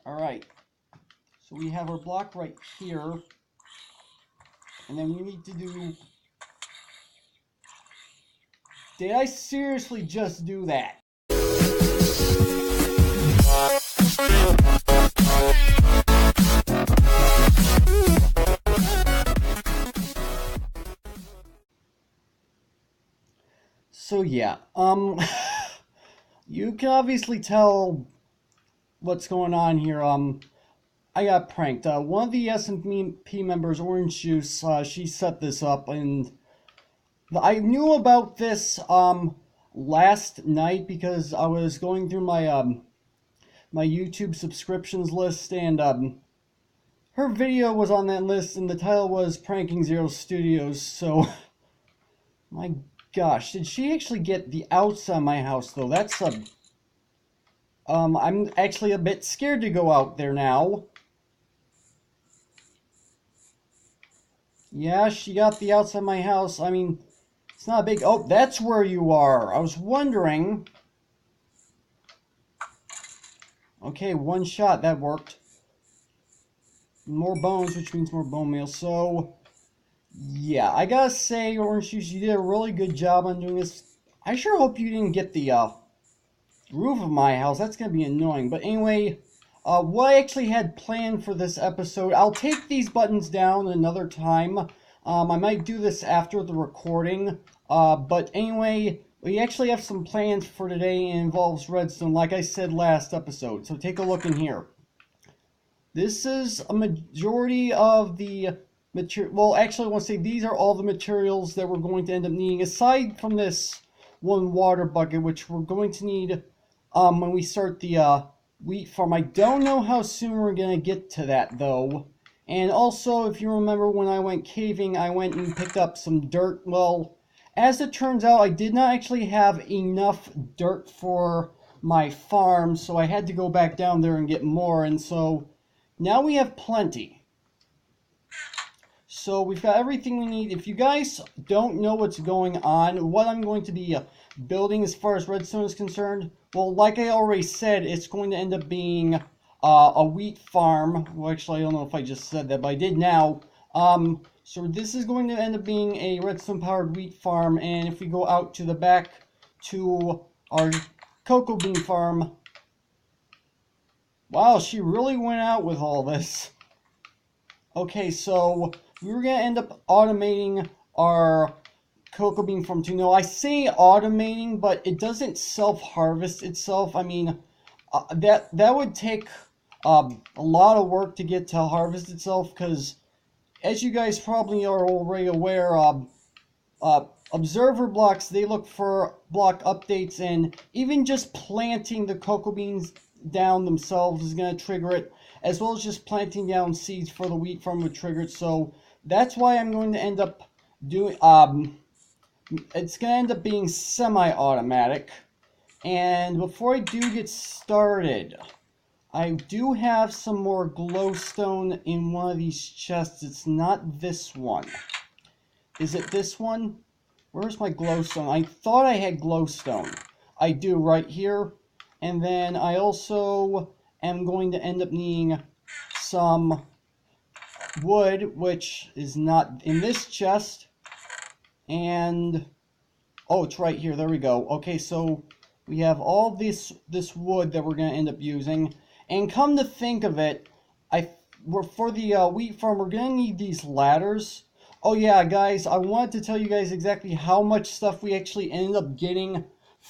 Alright, so we have our block right here, and then we need to do... Did I seriously just do that? So yeah, you can obviously tell what's going on here. I got pranked. One of the SMP members, Orange Juice, she set this up, and I knew about this last night because I was going through my my YouTube subscriptions list, and her video was on that list, and the title was Pranking Zero Studios. So, my gosh, did she actually get the outside of my house though? That's I'm actually a bit scared to go out there now. Yeah, she got the outside of my house. I mean, it's not a big... Oh, that's where you are. I was wondering. Okay, one shot. That worked. More bones, which means more bone meal. So, yeah, I gotta say, Orange Juice, you did a really good job on doing this. I sure hope you didn't get the roof of my house. That's gonna be annoying. But anyway, what I actually had planned for this episode, I'll take these buttons down another time. I might do this after the recording. But anyway, we actually have some plans for today. It involves redstone, like I said last episode. So take a look in here. This is a majority of the material. Well, actually, I want to say these are all the materials that we're going to end up needing, aside from this one water bucket, which we're going to need when we start the wheat farm. I don't know how soon we're going to get to that, though. And also, if you remember when I went caving, I went and picked up some dirt. Well, as it turns out, I did not actually have enough dirt for my farm, so I had to go back down there and get more, and so now we have plenty. So we've got everything we need. If you guys don't know what's going on, what I'm going to be building as far as redstone is concerned, well, like I already said, it's going to end up being a wheat farm. Well, actually, I don't know if I just said that, but I did now. So this is going to end up being a redstone-powered wheat farm, and if we go out to the back to our cocoa bean farm... Wow, she really went out with all this. Okay, so we're going to end up automating our cocoa bean farm too. No, I say automating, but it doesn't self-harvest itself. I mean, that would take a lot of work to get to harvest itself, because as you guys probably are already aware, observer blocks, they look for block updates, and even just planting the cocoa beans down themselves is going to trigger it, as well as just planting down seeds for the wheat farm would trigger it. So that's why I'm going to end up doing, it's going to end up being semi-automatic. And before I do get started, I do have some more glowstone in one of these chests. It's not this one. Is it this one? Where's my glowstone? I thought I had glowstone. I do, right here. And then I also am going to end up needing some wood, which is not in this chest. And, oh, it's right here. There we go. Okay, so we have all this wood that we're going to end up using. And come to think of it, for the wheat farm, we're going to need these ladders. Oh yeah, guys, I wanted to tell you guys exactly how much stuff we actually ended up getting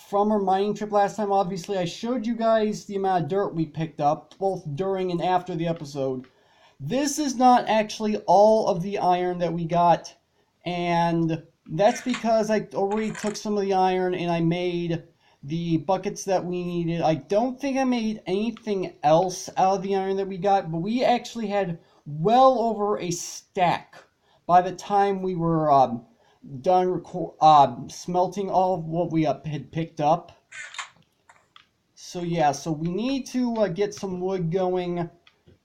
from our mining trip last time. Obviously, I showed you guys the amount of dirt we picked up, both during and after the episode. This is not actually all of the iron that we got, and that's because I already took some of the iron and I made the buckets that we needed. I don't think I made anything else out of the iron that we got, but we actually had well over a stack by the time we were done smelting all of what we had picked up. So yeah, so we need to get some wood going.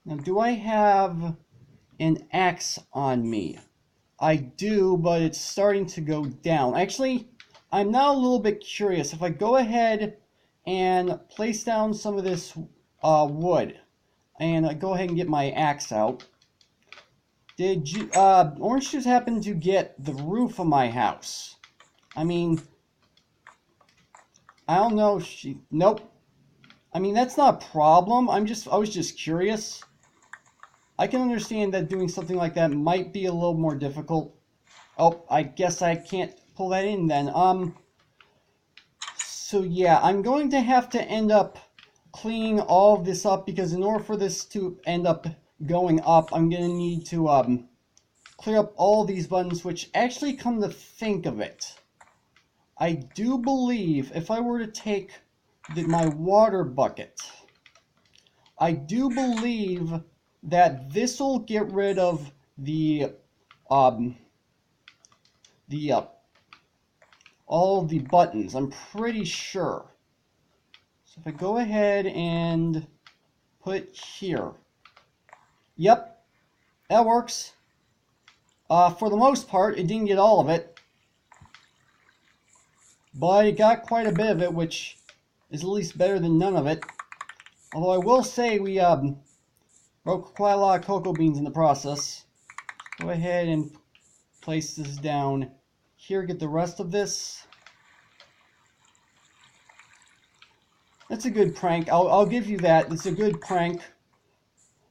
Now, do I have an axe on me? I do, but it's starting to go down. Actually, I'm now a little bit curious. If I go ahead and place down some of this wood, and go ahead and get my axe out. Did you, Orange Juice happen to get the roof of my house? I mean, I don't know if she, nope. I mean, that's not a problem. I was just curious. I can understand that doing something like that might be a little more difficult. Oh, I guess I can't pull that in then. So yeah, I'm going to have to end up cleaning all of this up, because in order for this to end up going up, I'm going to need to clear up all these buttons, which actually, come to think of it, I do believe if I were to take my water bucket, I do believe that this will get rid of the all the buttons. I'm pretty sure. So if I go ahead and put here, yep, that works. For the most part, it didn't get all of it, but it got quite a bit of it, which is at least better than none of it. Although I will say we broke quite a lot of cocoa beans in the process. Go ahead and place this down here, get the rest of this. That's a good prank. I'll give you that. It's a good prank.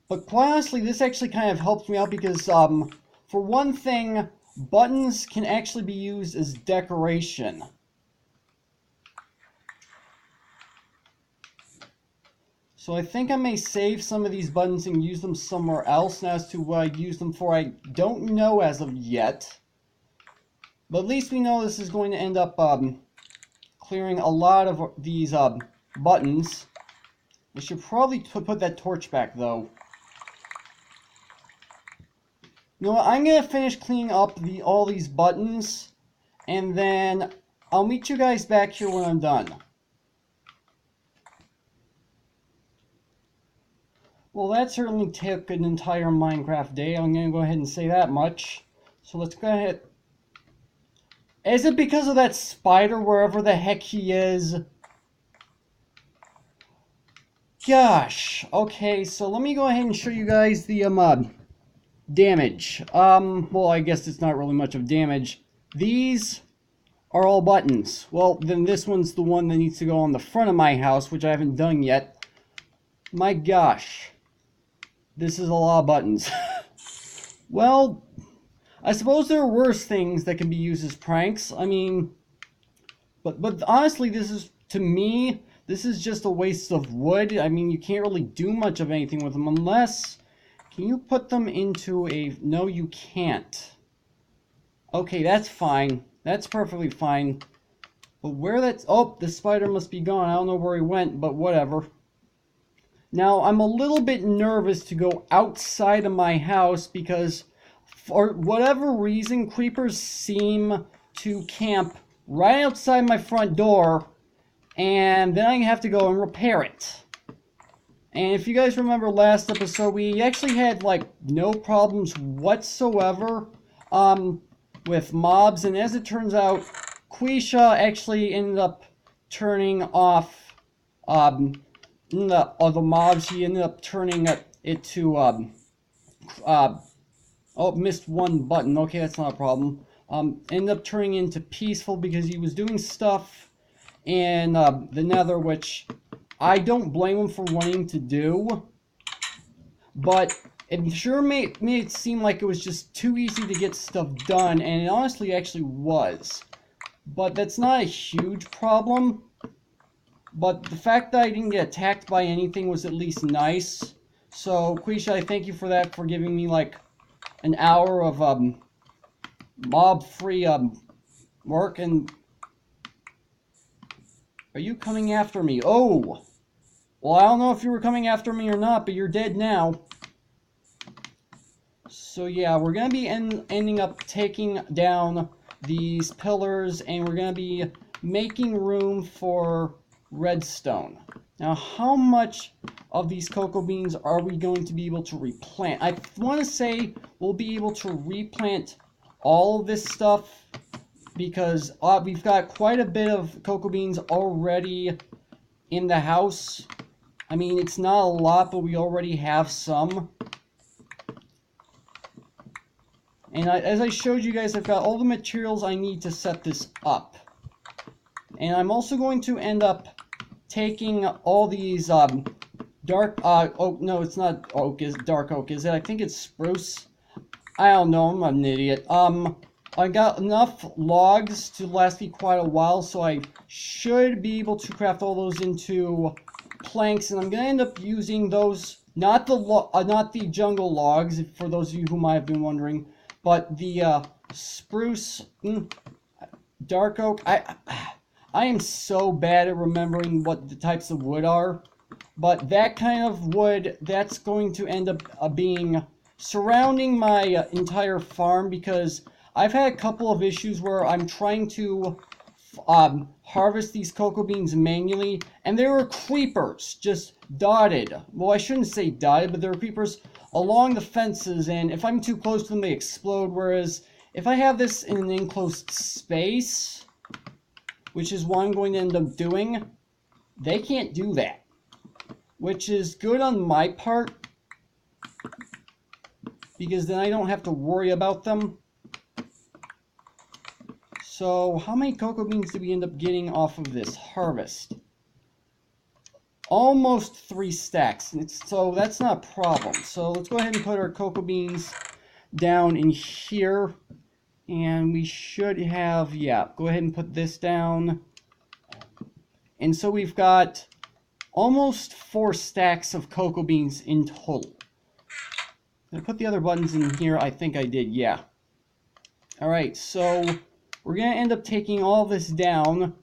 But quite honestly, this actually kind of helps me out because, for one thing, buttons can actually be used as decoration. So I think I may save some of these buttons and use them somewhere else. And as to what I use them for, I don't know as of yet. But at least we know this is going to end up clearing a lot of these buttons. We should probably put that torch back, though. You know what? I'm going to finish cleaning up all these buttons, and then I'll meet you guys back here when I'm done. Well, that certainly took an entire Minecraft day. I'm going to go ahead and say that much. So let's go ahead. Is it because of that spider wherever the heck he is? Gosh. Okay, so let me go ahead and show you guys the damage. Well, I guess it's not really much of damage. These are all buttons. Well, then this one's the one that needs to go on the front of my house, which I haven't done yet. My gosh. This is a lot of buttons. Well, I suppose there are worse things that can be used as pranks. I mean, but honestly, this is, to me, this is just a waste of wood. I mean, you can't really do much of anything with them unless... Can you put them into a... No, you can't. Okay, that's fine. That's perfectly fine. But where that's... Oh, the spider must be gone. I don't know where he went, but whatever. Now, I'm a little bit nervous to go outside of my house because for whatever reason, creepers seem to camp right outside my front door, and then I have to go and repair it. And if you guys remember last episode, we actually had, like, no problems whatsoever with mobs, and as it turns out, Quisha actually ended up turning off the mobs. He ended up turning it to oh, missed one button. Okay, that's not a problem. Ended up turning into peaceful because he was doing stuff in the Nether, which I don't blame him for wanting to do, but it sure made it seem like it was just too easy to get stuff done, and it honestly actually was. But that's not a huge problem. But the fact that I didn't get attacked by anything was at least nice. So, Quisha, I thank you for that, for giving me, like, an hour of, mob-free, work. And are you coming after me? Oh! Well, I don't know if you were coming after me or not, but you're dead now. So, yeah, we're going to be ending up taking down these pillars, and we're going to be making room for redstone. Now, how much of these cocoa beans are we going to be able to replant? I want to say we'll be able to replant all of this stuff because we've got quite a bit of cocoa beans already in the house. I mean, it's not a lot, but we already have some. And as I showed you guys, I've got all the materials I need to set this up. And I'm also going to end up taking all these dark oak. No, it's not oak. Is dark oak? Is it? I think it's spruce. I don't know. I'm an idiot. I got enough logs to last me quite a while, so I should be able to craft all those into planks. And I'm gonna end up using those, not the jungle logs, for those of you who might have been wondering, but the spruce, dark oak. I am so bad at remembering what the types of wood are, but that kind of wood, that's going to end up being surrounding my entire farm, because I've had a couple of issues where I'm trying to harvest these cocoa beans manually, and there are creepers just dotted. Well, I shouldn't say dotted, but there are creepers along the fences, and if I'm too close to them, they explode. Whereas if I have this in an enclosed space, which is what I'm going to end up doing, they can't do that, which is good on my part, because then I don't have to worry about them. So how many cocoa beans did we end up getting off of this harvest? Almost 3 stacks, so that's not a problem. So let's go ahead and put our cocoa beans down in here, and we should have, yeah, go ahead and put this down. And so we've got almost 4 stacks of cocoa beans in total. Did I put the other buttons in here? I think I did, yeah. Alright, so we're going to end up taking all this down,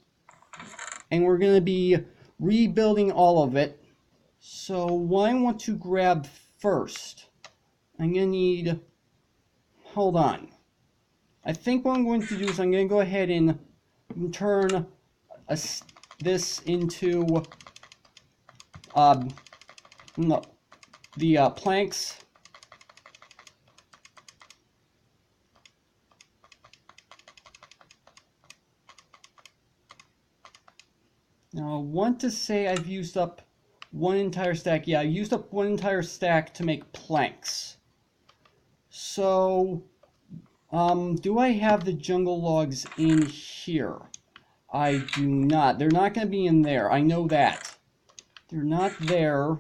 and we're going to be rebuilding all of it. So what I want to grab first, I'm going to need, hold on. I think what I'm going to do is I'm going to go ahead and turn this into the planks. Now, I want to say I've used up 1 entire stack. Yeah, I used up 1 entire stack to make planks. So, do I have the jungle logs in here? I do not. They're not going to be in there. I know that. They're not there.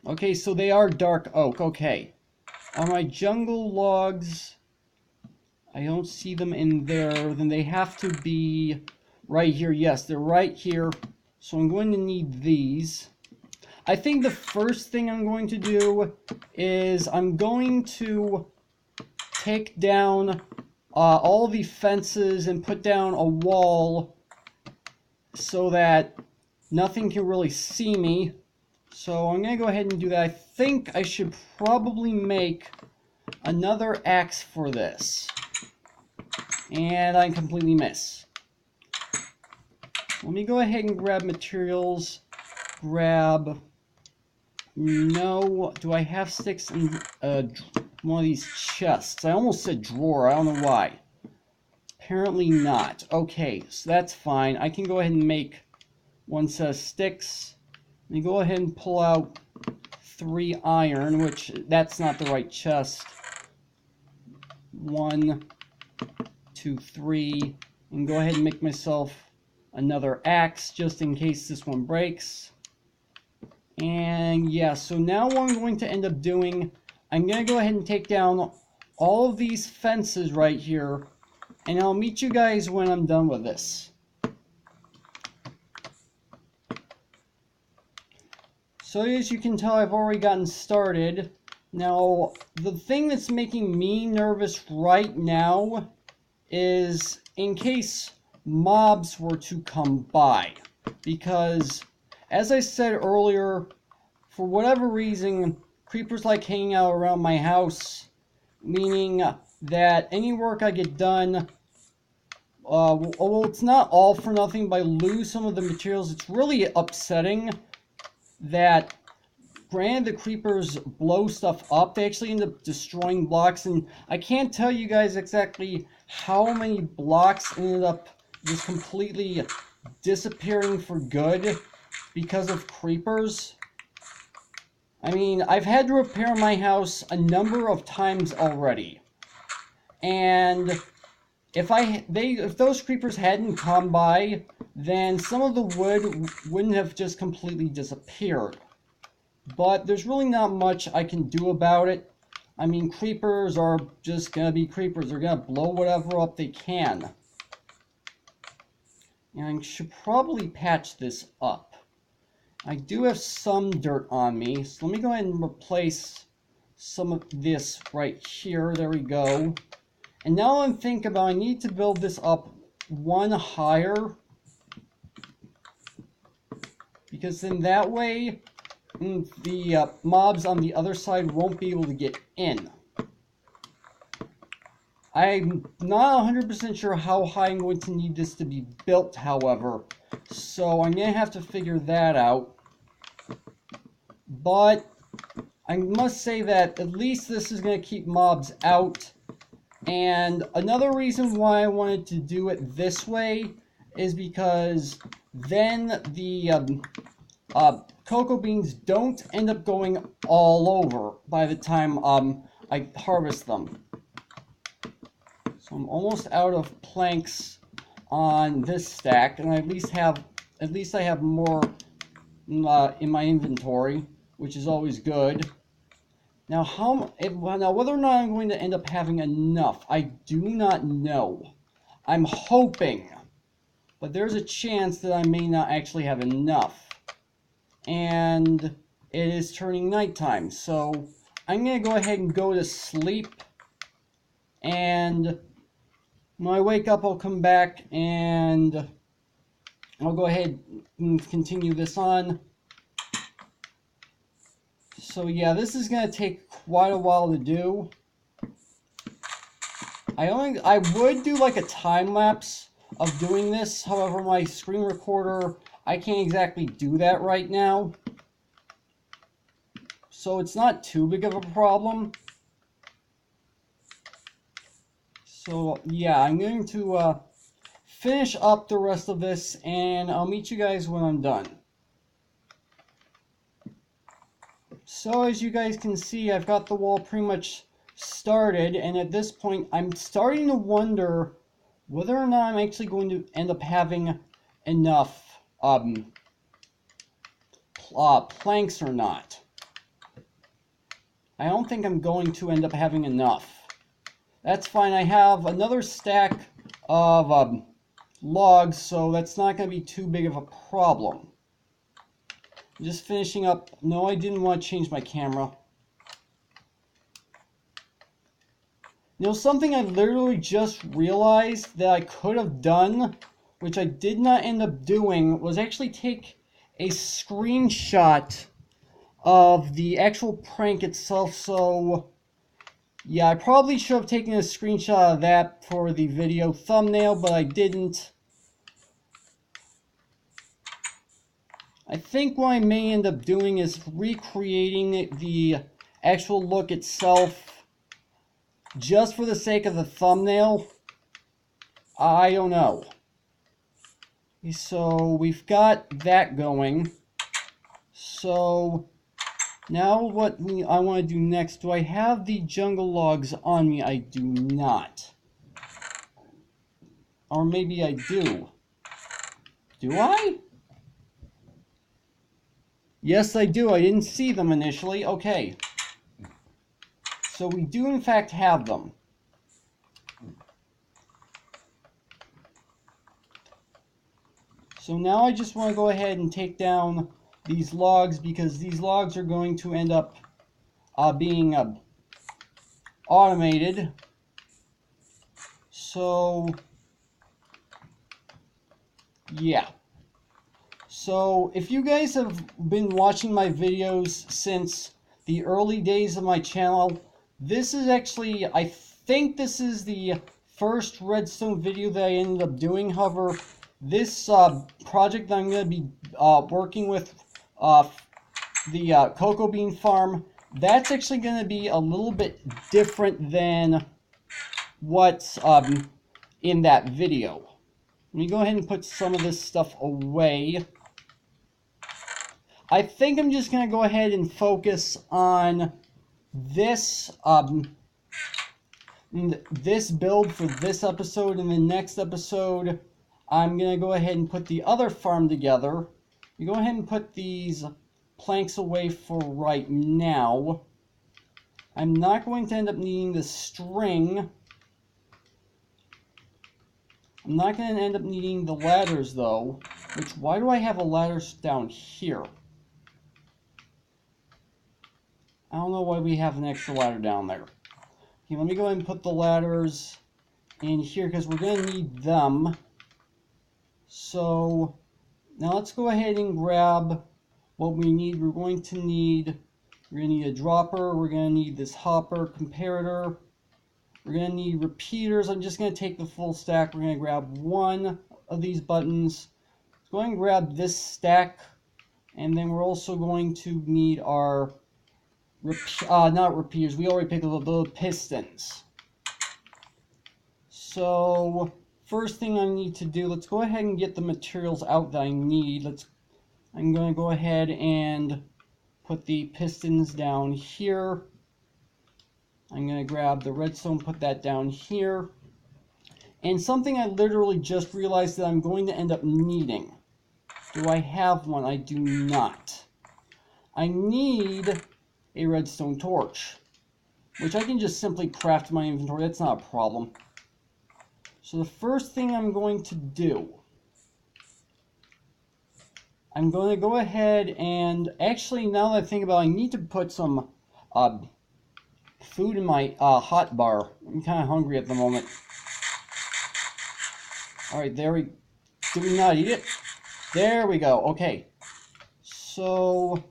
Okay, so they are dark oak. Okay. Are my jungle logs... I don't see them in there, then they have to be right here. Yes, they're right here. So I'm going to need these. I think the first thing I'm going to do is I'm going to take down all the fences and put down a wall so that nothing can really see me. So I'm going to go ahead and do that. I think I should probably make another axe for this. And I completely miss. Let me go ahead and grab materials. Grab... No, do I have sticks in one of these chests? I almost said drawer, I don't know why. Apparently not. Okay, so that's fine. I can go ahead and make 1 set of sticks. Let me go ahead and pull out 3 iron, which that's not the right chest. 1, 2, 3, and go ahead and make myself another axe just in case this one breaks. And yeah, so now what I'm going to end up doing, I'm going to go ahead and take down all of these fences right here, and I'll meet you guys when I'm done with this. So as you can tell, I've already gotten started. Now, the thing that's making me nervous right now is in case mobs were to come by, because as I said earlier, for whatever reason, creepers like hanging out around my house, meaning that any work I get done, well, it's not all for nothing, but I lose some of the materials. It's really upsetting that, granted, the creepers blow stuff up, they actually end up destroying blocks, and I can't tell you guys exactly how many blocks ended up just completely disappearing for good because of creepers. I mean, I've had to repair my house a number of times already. And if those creepers hadn't come by, then some of the wood wouldn't have just completely disappeared. But there's really not much I can do about it. I mean, creepers are just gonna be creepers. They're gonna blow whatever up they can. And I should probably patch this up. I do have some dirt on me, so let me go ahead and replace some of this right here. There we go. And now I'm thinking about, I need to build this up one higher, because then that way the mobs on the other side won't be able to get in. I'm not 100% sure how high I'm going to need this to be built, however, so I'm going to have to figure that out. But I must say that at least this is going to keep mobs out. And another reason why I wanted to do it this way is because then the cocoa beans don't end up going all over by the time I harvest them. So I'm almost out of planks on this stack, and at least I have more in my inventory, which is always good. Now, whether or not I'm going to end up having enough, I do not know. I'm hoping, but there's a chance that I may not actually have enough. And it is turning nighttime, so I'm going to go ahead and go to sleep. And when I wake up, I'll come back and I'll go ahead and continue this on. So yeah, this is going to take quite a while to do. I would do like a time lapse of doing this. However, my screen recorder, I can't exactly do that right now. So it's not too big of a problem. So yeah, I'm going to finish up the rest of this, and I'll meet you guys when I'm done. So as you guys can see, I've got the wall pretty much started, and at this point I'm starting to wonder whether or not I'm actually going to end up having enough planks or not. I don't think I'm going to end up having enough. That's fine, I have another stack of logs, so that's not going to be too big of a problem. Just finishing up. No, I didn't want to change my camera. You know, something I literally just realized that I could have done, which I did not end up doing, was actually take a screenshot of the actual prank itself. So yeah, I probably should have taken a screenshot of that for the video thumbnail, but I didn't. I think what I may end up doing is recreating the actual look itself just for the sake of the thumbnail. I don't know. So we've got that going. So now what I want to do next, do I have the jungle logs on me? I do not. Or maybe I do. Do I? Yes, I do. I didn't see them initially. Okay. So we do in fact have them. So now I just want to go ahead and take down these logs, because these logs are going to end up being automated. So yeah. So if you guys have been watching my videos since the early days of my channel, this is actually, I think this is the first redstone video that I ended up doing. However, this project that I'm going to be working with, the cocoa bean farm, that's actually going to be a little bit different than what's in that video. me go ahead and put some of this stuff away. I think I'm just going to go ahead and focus on this this build for this episode. In the next episode, I'm going to go ahead and put the other farm together. You go ahead and put these planks away for right now. I'm not going to end up needing the string. I'm not going to end up needing the ladders though. Which, why do I have a ladder down here? I don't know why we have an extra ladder down there. Okay, let me go ahead and put the ladders in here because we're going to need them. So, now let's go ahead and grab what we need. We're going to need a dropper. We're going to need this hopper comparator. We're going to need repeaters. I'm just going to take the full stack. We're going to grab one of these buttons. Let's go ahead and grab this stack. And then we're also going to need our, not repeaters. We already picked up the pistons. So, first thing I need to do, let's go ahead and get the materials out that I need. I'm going to go ahead and put the pistons down here. I'm going to grab the redstone, put that down here. And something I literally just realized that I'm going to end up needing. Do I have one? I do not. I need a redstone torch, which I can just simply craft in my inventory. That's not a problem. So the first thing I'm going to do, I'm going to go ahead and, actually, now that I think about it, I need to put some food in my hot bar. I'm kind of hungry at the moment. Alright, did we not eat it? There we go. Okay. So,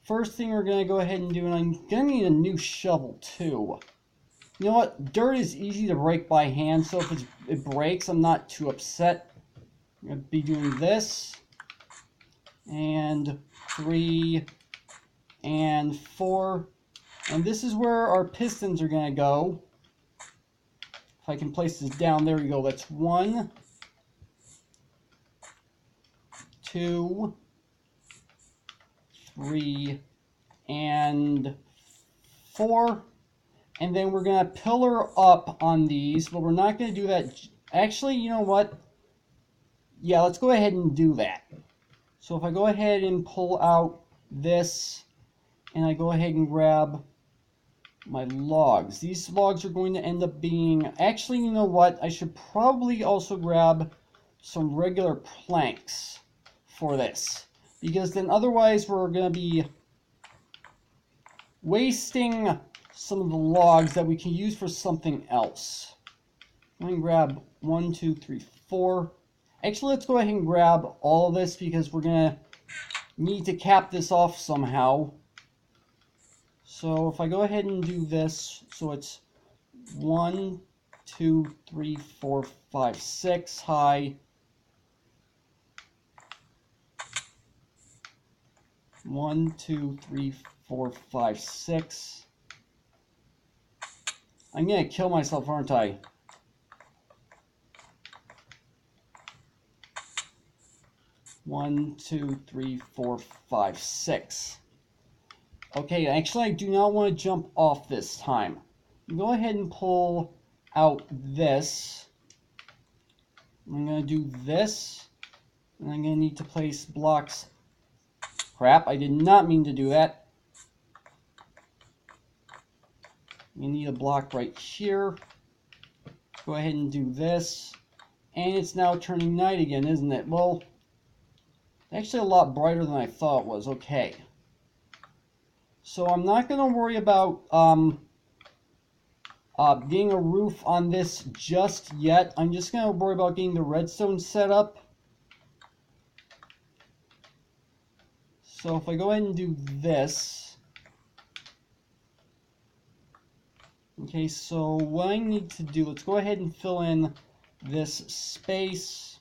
first thing we're going to go ahead and do, and I'm going to need a new shovel too. You know what? Dirt is easy to break by hand, so if it breaks, I'm not too upset. I'm going to be doing this. And 3 and 4. And this is where our pistons are going to go. If I can place this down, there we go. That's 1, 2, 3, and 4. And then we're going to pillar up on these, but we're not going to do that. Actually, you know what? Yeah, let's go ahead and do that. So if I go ahead and pull out this, and I go ahead and grab my logs. These logs are going to end up being, actually, you know what? I should probably also grab some regular planks for this. Because then otherwise we're going to be wasting some of the logs that we can use for something else. I'm going to grab 1, 2, 3, 4. Actually, let's go ahead and grab all of this because we're going to need to cap this off somehow. So if I go ahead and do this, so it's 1, 2, 3, 4, 5, 6 high. 1, 2, 3, 4, 5, 6. I'm going to kill myself, aren't I? One, 2, 3, 4, 5, 6. Okay, actually I do not want to jump off this time. Go ahead and pull out this. I'm going to do this. And I'm going to need to place blocks. Crap, I did not mean to do that. You need a block right here. Go ahead and do this. And it's now turning night again, isn't it? Well, actually a lot brighter than I thought it was. Okay. So I'm not going to worry about getting a roof on this just yet. I'm just going to worry about getting the redstone set up. So if I go ahead and do this. Okay, so what I need to do, let's go ahead and fill in this space.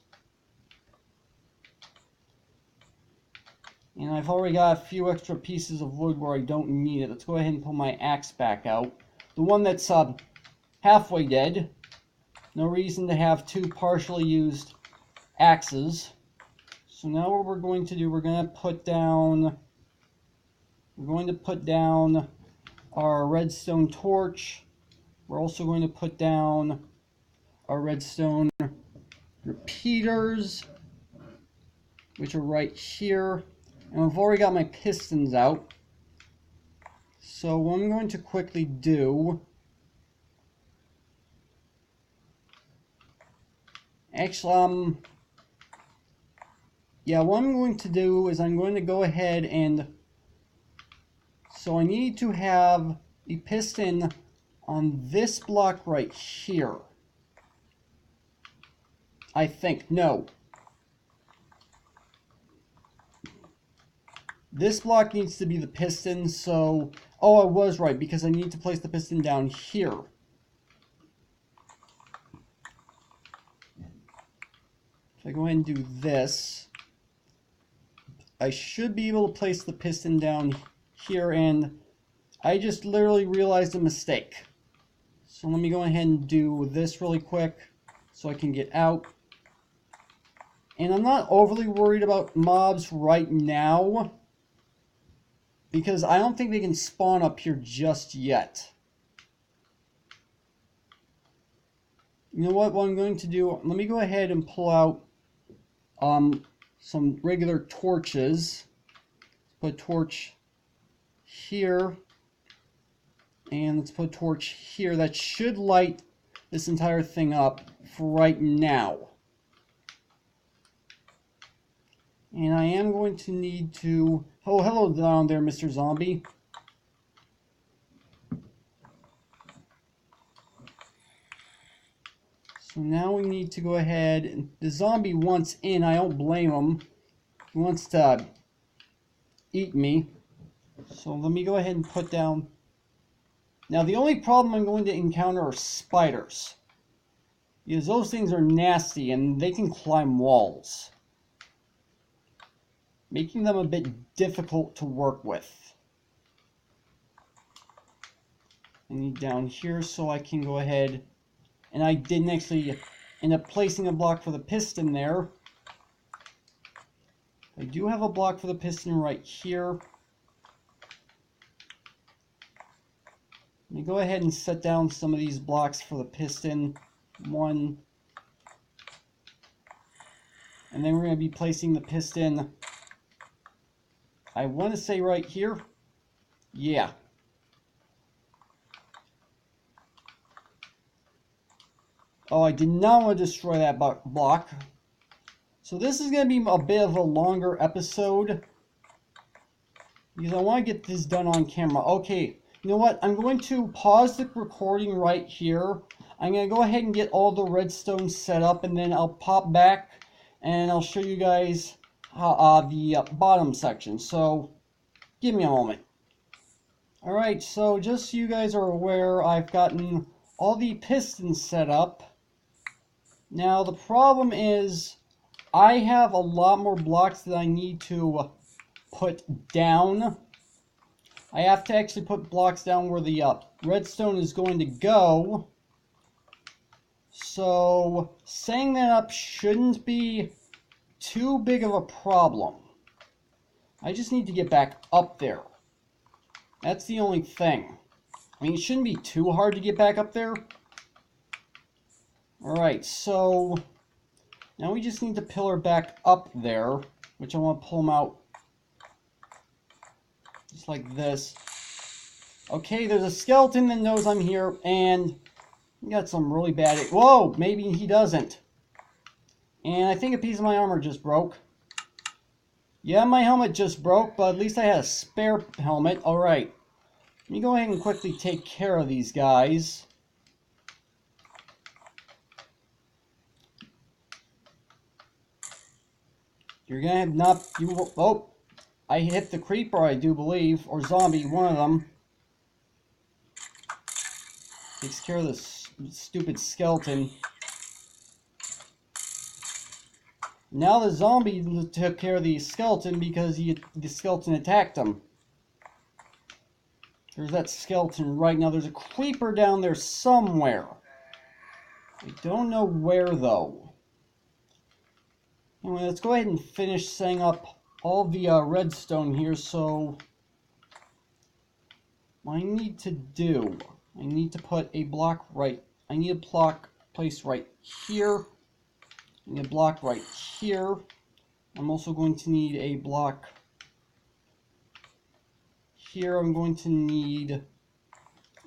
And I've already got a few extra pieces of wood where I don't need it. Let's go ahead and pull my axe back out. The one that's halfway dead. No reason to have two partially used axes. So now what we're going to do, we're going to put down our redstone torch. We're also going to put down our redstone repeaters, which are right here. And I've already got my pistons out. So what I'm going to quickly do, actually, yeah, what I'm going to do is I'm going to go ahead and, so I need to have the piston on this block right here. I think, no. This block needs to be the piston, so, oh, I was right, because I need to place the piston down here. If I go ahead and do this, I should be able to place the piston down here, and I just literally realized a mistake. So let me go ahead and do this really quick so I can get out. And I'm not overly worried about mobs right now, because I don't think they can spawn up here just yet. You know what I'm going to do? Let me go ahead and pull out some regular torches. Put a torch here. And let's put a torch here. That should light this entire thing up for right now. And I am going to need to... Oh, hello down there, Mr. Zombie. So now we need to go ahead, and the zombie wants in, I don't blame him. He wants to eat me. So let me go ahead and put down... Now the only problem I'm going to encounter are spiders. Because those things are nasty and they can climb walls, making them a bit difficult to work with. I need down here so I can go ahead... And I didn't actually end up placing a block for the piston there. I do have a block for the piston right here. Let me go ahead and set down some of these blocks for the piston. One. And then we're going to be placing the piston, I want to say right here. Yeah. Oh, I did not want to destroy that block. So this is going to be a bit of a longer episode, because I want to get this done on camera. Okay, you know what? I'm going to pause the recording right here. I'm going to go ahead and get all the redstone set up, and then I'll pop back and I'll show you guys how, the bottom section. So give me a moment. Alright, so just so you guys are aware, I've gotten all the pistons set up. Now the problem is I have a lot more blocks that I need to put down. I have to actually put blocks down where the redstone is going to go. So setting that up shouldn't be too big of a problem. I just need to get back up there. That's the only thing. I mean, it shouldn't be too hard to get back up there. Alright, so now we just need to pillar back up there, which I want to pull them out just like this. Okay, there's a skeleton that knows I'm here, and he got some really bad... Whoa, maybe he doesn't. And I think a piece of my armor just broke. Yeah, my helmet just broke, but at least I had a spare helmet. Alright, let me go ahead and quickly take care of these guys. You're gonna have not... Oh, I hit the creeper, I do believe, or zombie, one of them. Takes care of this stupid skeleton. Now the zombie took care of the skeleton because the skeleton attacked him. There's that skeleton right now. There's a creeper down there somewhere. I don't know where though. Anyway, let's go ahead and finish setting up all the redstone here. So what I need to do, I need to put a block right, I need a block placed right here. I need a block right here. I'm also going to need a block here. I'm going to need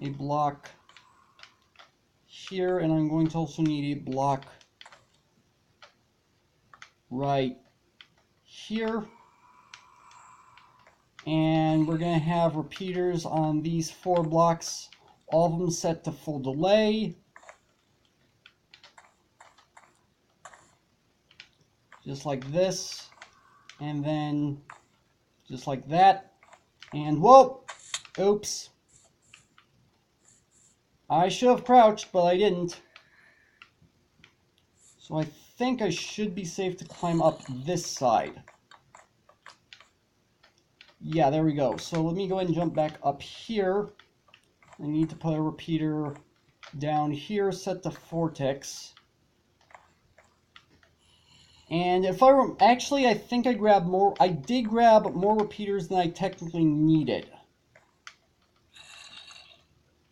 a block here, and I'm going to also need a block right here. And we're going to have repeaters on these 4 blocks, all of them set to full delay. Just like this, and then just like that. And whoa, oops. I should have crouched, but I didn't. So I think I should be safe to climb up this side. Yeah, there we go. So let me go ahead and jump back up here. I need to put a repeater down here, set to vortex. And if I actually, I think I grabbed more. I did grab more repeaters than I technically needed.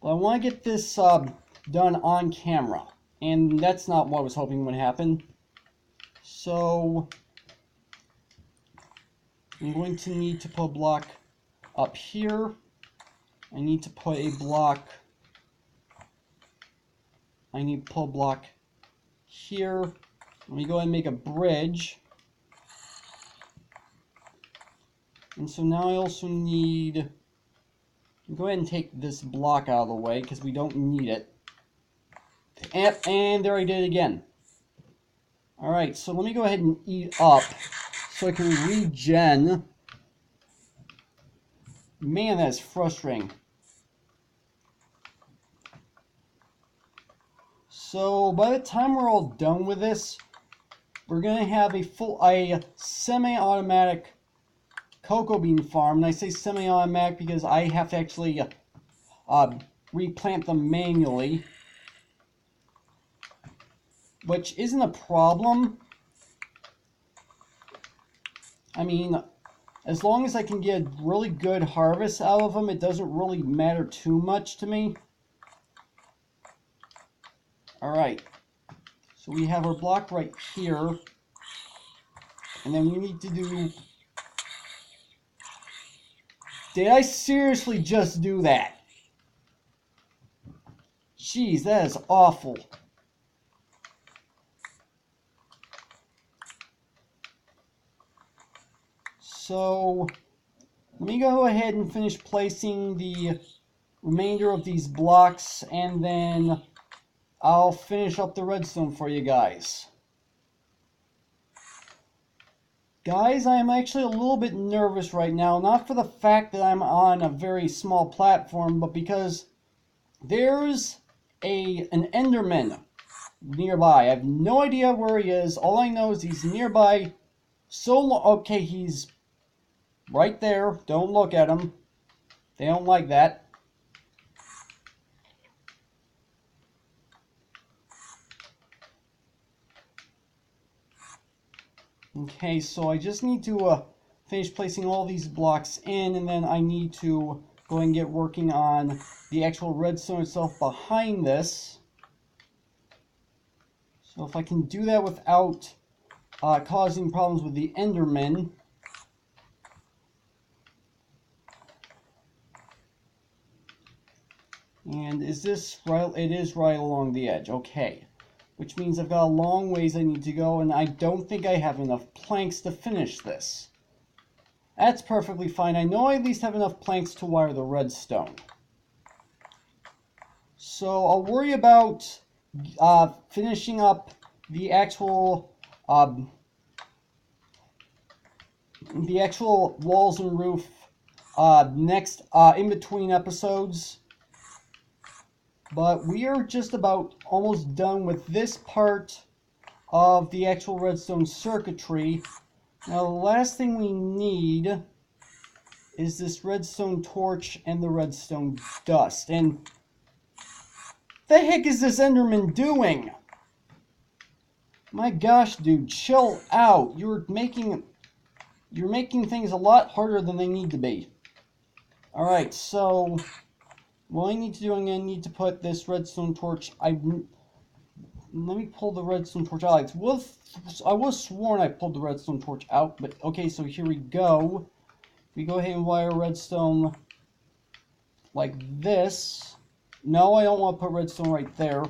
But I want to get this done on camera, and that's not what I was hoping would happen. So I'm going to need to put a block up here. I need to put a block. I need to put a block here. Let me go ahead and make a bridge. And so now I also need, go ahead and take this block out of the way because we don't need it. And there I did it again. Alright, so let me go ahead and eat up so I can regen. Man, that is frustrating. So by the time we're all done with this, we're going to have a semi-automatic cocoa bean farm. And I say semi-automatic because I have to actually replant them manually, which isn't a problem. I mean, as long as I can get a really good harvest out of them, it doesn't really matter too much to me. Alright, so we have our block right here, and then we need to do... Did I seriously just do that? Jeez, that is awful. So, let me go ahead and finish placing the remainder of these blocks, and then I'll finish up the redstone for you guys. Guys, I am actually a little bit nervous right now, not for the fact that I'm on a very small platform, but because there's an Enderman nearby. I have no idea where he is. All I know is he's nearby. Okay, he's right there. Don't look at him. They don't like that. Okay, so I just need to finish placing all these blocks in, and then I need to go ahead and get working on the actual redstone itself behind this. So if I can do that without causing problems with the Enderman. And is this right? It is right along the edge. Okay. Which means I've got a long ways I need to go, and I don't think I have enough planks to finish this. That's perfectly fine. I know I at least have enough planks to wire the redstone. So I'll worry about finishing up the actual walls and roof next in between episodes. But we are just about almost done with this part of the actual redstone circuitry. Now the last thing we need is this redstone torch and the redstone dust. And the heck is this Enderman doing? My gosh, dude, chill out. You're making things a lot harder than they need to be. Alright, so what I need to do, I'm going to need to put this redstone torch. Let me pull the redstone torch out. I was sworn I pulled the redstone torch out, but okay, so here we go. We go ahead and wire redstone like this. No, I don't want to put redstone right there.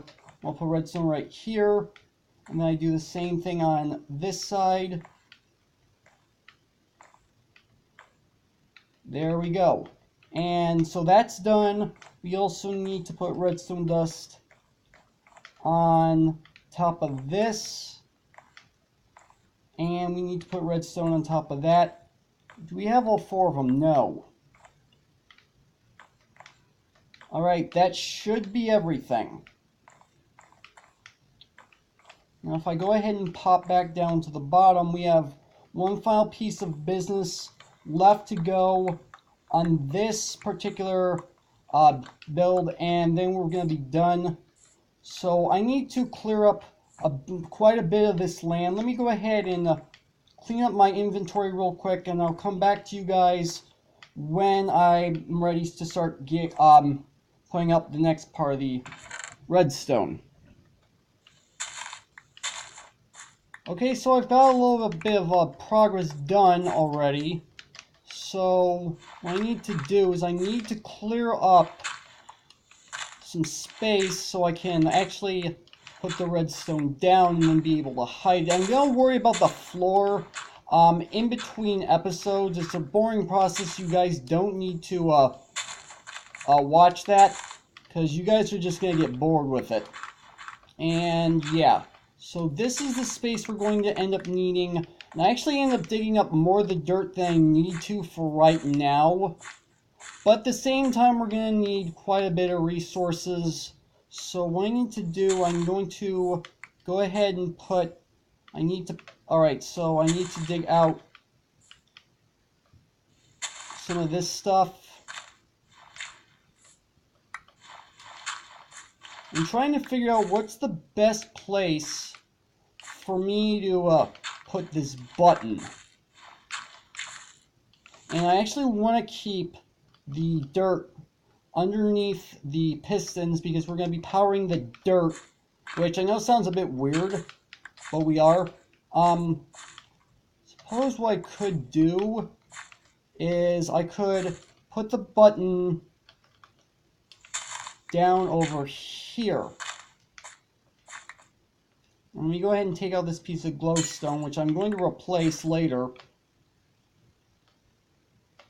I'll put redstone right here. And then I do the same thing on this side. There we go. And so that's done. We also need to put redstone dust on top of this. And we need to put redstone on top of that. Do we have all 4 of them? No. Alright, that should be everything. Now if I go ahead and pop back down to the bottom, we have one final piece of business left to go on this particular build, and then we're going to be done. So I need to clear up quite a bit of this land. Let me go ahead and clean up my inventory real quick, and I'll come back to you guys when I'm ready to start putting up the next part of the redstone. Okay, so I've got a little bit of progress done already. So what I need to do is I need to clear up some space so I can actually put the redstone down and then be able to hide it. I'm going to worry about the floor in between episodes. It's a boring process. You guys don't need to watch that because you guys are just going to get bored with it. And yeah. So this is the space we're going to end up needing. And I actually end up digging up more of the dirt than I need to for right now. But at the same time, we're going to need quite a bit of resources. So what I need to do, I'm going to go ahead and put... Alright, so I need to dig out some of this stuff. I'm trying to figure out what's the best place for me to put this button. And I actually want to keep the dirt underneath the pistons because we're going to be powering the dirt, which I know sounds a bit weird, but we are. Suppose what I could do is I could put the button down over here. Let me go ahead and take out this piece of glowstone, which I'm going to replace later.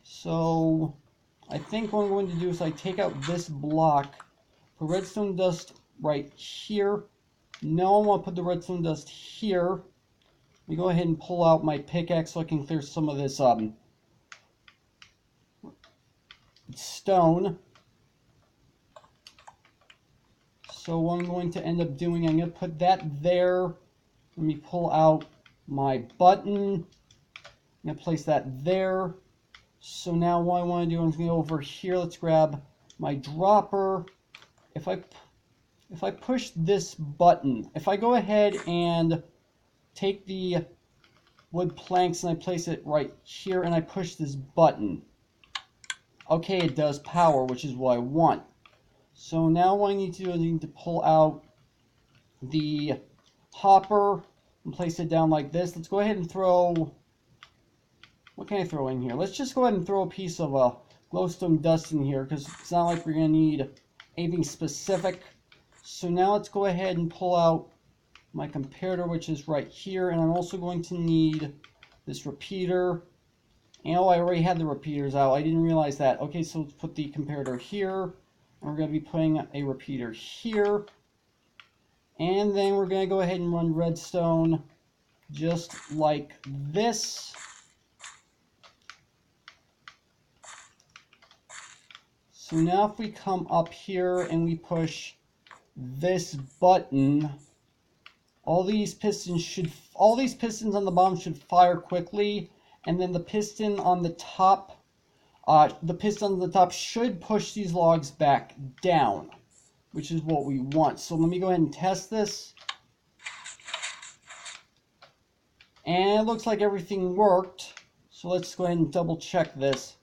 So I think what I'm going to do is I take out this block, put redstone dust right here. Now I want to put the redstone dust here. Let me go ahead and pull out my pickaxe so I can clear some of this stone. So what I'm going to end up doing, I'm going to put that there. Let me pull out my button. I'm going to place that there. So now what I want to do, I'm going to go over here. Let's grab my dropper. If I push this button, if I go ahead and take the wood planks and I place it right here and I push this button, okay, it does power, which is what I want. So now what I need to do is I need to pull out the hopper and place it down like this. Let's go ahead and throw... What can I throw in here? Let's just go ahead and throw a piece of glowstone dust in here because it's not like we're going to need anything specific. So now let's go ahead and pull out my comparator, which is right here. And I'm also going to need this repeater. And oh, I already had the repeaters out. I didn't realize that. Okay, so let's put the comparator here. And we're going to be putting a repeater here. And then we're going to go ahead and run redstone just like this. So now if we come up here and we push this button, all these pistons on the bottom should fire quickly, and then the piston on the top should push these logs back down, which is what we want. So let me go ahead and test this. And it looks like everything worked. So let's go ahead and double check this.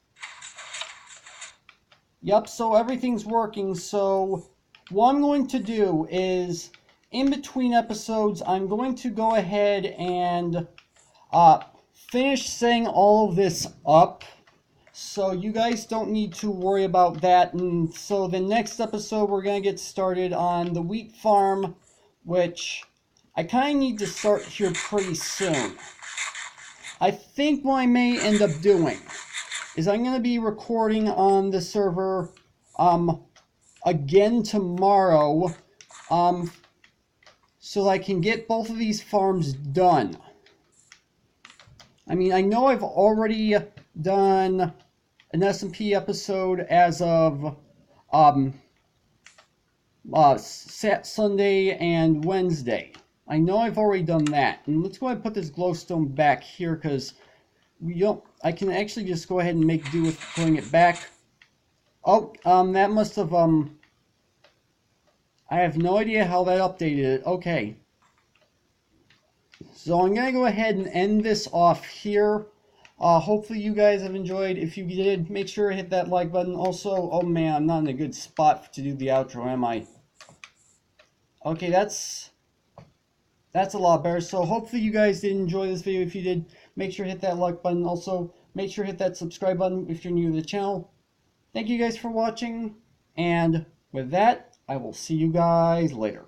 Yep, so everything's working. So what I'm going to do is, in between episodes, I'm going to go ahead and finish setting all of this up. So you guys don't need to worry about that. And so the next episode, we're going to get started on the wheat farm, which I kind of need to start here pretty soon. I think what I may end up doing is I'm going to be recording on the server again tomorrow so that I can get both of these farms done. I mean, I know I've already done an SMP episode as of Sunday and Wednesday. I know I've already done that. And let's go ahead and put this glowstone back here, because I can actually just go ahead and make do with putting it back. Oh, that must have, I have no idea how that updated it. Okay. So I'm going to go ahead and end this off here. Hopefully you guys have enjoyed. If you did, make sure to hit that like button. Also, oh man, I'm not in a good spot to do the outro, am I? Okay, that's a lot better. So hopefully you guys did enjoy this video. If you did, make sure to hit that like button. Also, make sure to hit that subscribe button if you're new to the channel. Thank you guys for watching. And with that, I will see you guys later.